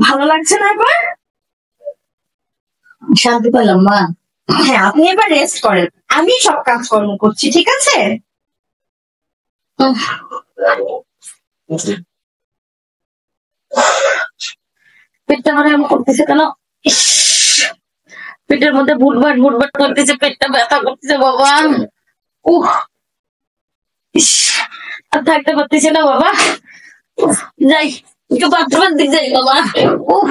ভালো লাগছে না এবার? শান্তি পেলাম মা। হ্যাঁ, আপনি এবার রেস্ট করেন, আমি সব কাজকর্ম করছি, ঠিক আছে? পেটটা মানে এমন করতেছে কেন? পেটের মধ্যে ভুটভাট ভুটভাট করতেছে, পেটটা ব্যথা করতেছে বাবা। উহ, আর থাকতে পারতেছে না বাবা। যাই একটু বাথরুমের দিক যাই বাবা। উহ,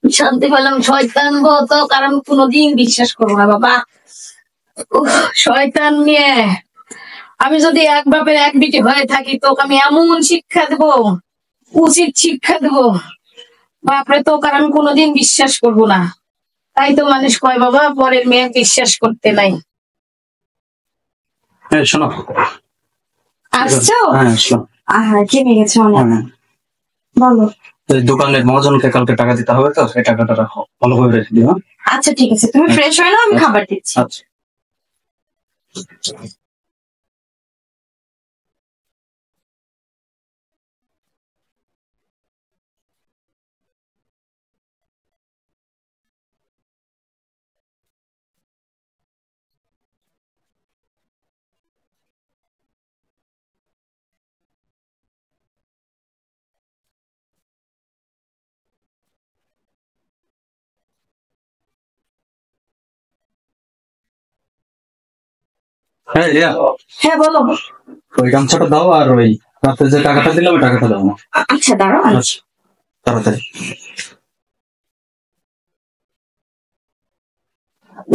শান্তি পেলাম। শয়তান বলতো কারণ কোনোদিন বিশ্বাস করবো না বাবা। শয়তান নিয়ে আমি যদি এক বাপের এক বিটি হয়ে থাকি তোকে আমি এমন শিক্ষা দেব, উচিত শিক্ষা দেব বাপরে, তো কারণ কোনোদিন বিশ্বাস করবো না। তাই তো মানুষ কয় বাবা পরের মেয়ে বিশ্বাস করতে নাই। শোনো, আসছো? হ্যাঁ আসলাম। জেনে গেছে অনেক। বলো। দোকানের মহাজনকে কালকে টাকা দিতে হবে, তো সেই টাকাটা রাখো, ভালো করে রেখে দিও। আচ্ছা ঠিক আছে, তুমি ফ্রেশ হয়ে নাও, আমি খাবার দিচ্ছি। আচ্ছা। হ্যাঁ রিয়া, হ্যাঁ বলো। ওই গামছাটা দাও, আর ওই রাতে যে টাকাটা দিলাম ওই টাকাটা দাও না। আচ্ছা দাঁড়াও। আচ্ছা, তাড়াতাড়ি।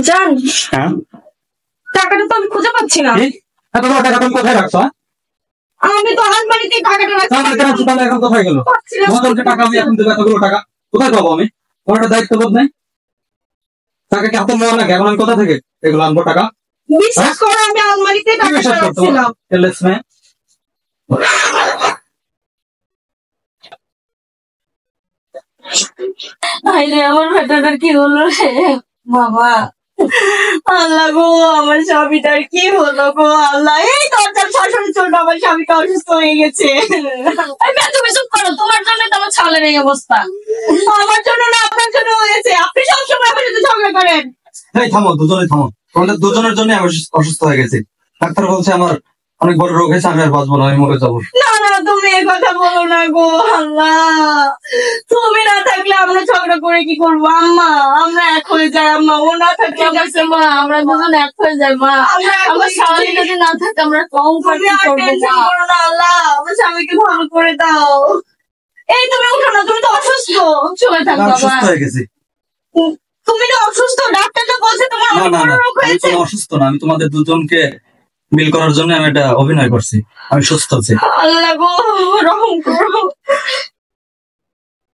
জান, হ্যাঁ, টাকাটা তো আমি খুঁজে পাচ্ছি না। এত বড় টাকা তুমি কোথায় রাখছো? আমি তো আলমারিতে টাকাটা রাখছি। তাহলে এখন কোথায় গেল? মহাজনকে টাকা আমি এখন দেবো, এতগুলো টাকা কোথায় পাবো আমি? আমার একটা দায়িত্ববোধ নেই? টাকা কি হাতে নেওয়া নাকি? এখন আমি কোথা থেকে এগুলো আনবো টাকা? বিশ্বাস করো, আমি আলমারিতে টাকাটা রাখছিলাম। আইরে আমার বেটাটার কি হলো রে বাবা। আল্লাহ গো, আমার স্বামীটার কি হলো গো আল্লাহ। এই দরজার শাশুড়ির জন্য আমার স্বামীটা অসুস্থ হয়ে গেছে। তুমি চুপ করো, তোমার জন্য তো আমার ছালের এই অবস্থা। আমার জন্য না, আপনার জন্য হয়েছে। আপনি সবসময় আমার সাথে ঝগড়া করেন। এই থামো, দুজনে থামো। তোমাদের দুজনের জন্য আমি অসুস্থ হয়ে গেছি। ডাক্তার বলছে আমার অনেক বড় রোগ হয়েছে, আমি আর বাঁচবো না, আমি মরে যাবো। না না, তুমি এ কথা বলো না গো আল্লাহ। তুমি না থাকলে আমরা ঝগড়া করে কি করবো আম্মা? আমরা এক হয়ে যাই আম্মা, ও না থাকলে মা আমরা দুজন এক হয়ে যাই মা। আমার স্বামী যদি না থাকে আমরা কম পার্টি করবো না। আল্লাহ, আমার স্বামীকে ভালো করে দাও। এই তুমি উঠো না, তুমি তো অসুস্থ। চলে থাক বাবা। অসুস্থ হয়ে গেছি। তুমি তো অসুস্থ, ডাক্তার তো বলছে তোমার অনেক বড় রোগ আমি হয়েছে। কোনো অসুস্থ না, আমি তোমাদের দুজনকে মিল করার জন্য আমি এটা অভিনয় করছি। আমি সুস্থ আছি। আল্লাহ গো, রহম করো।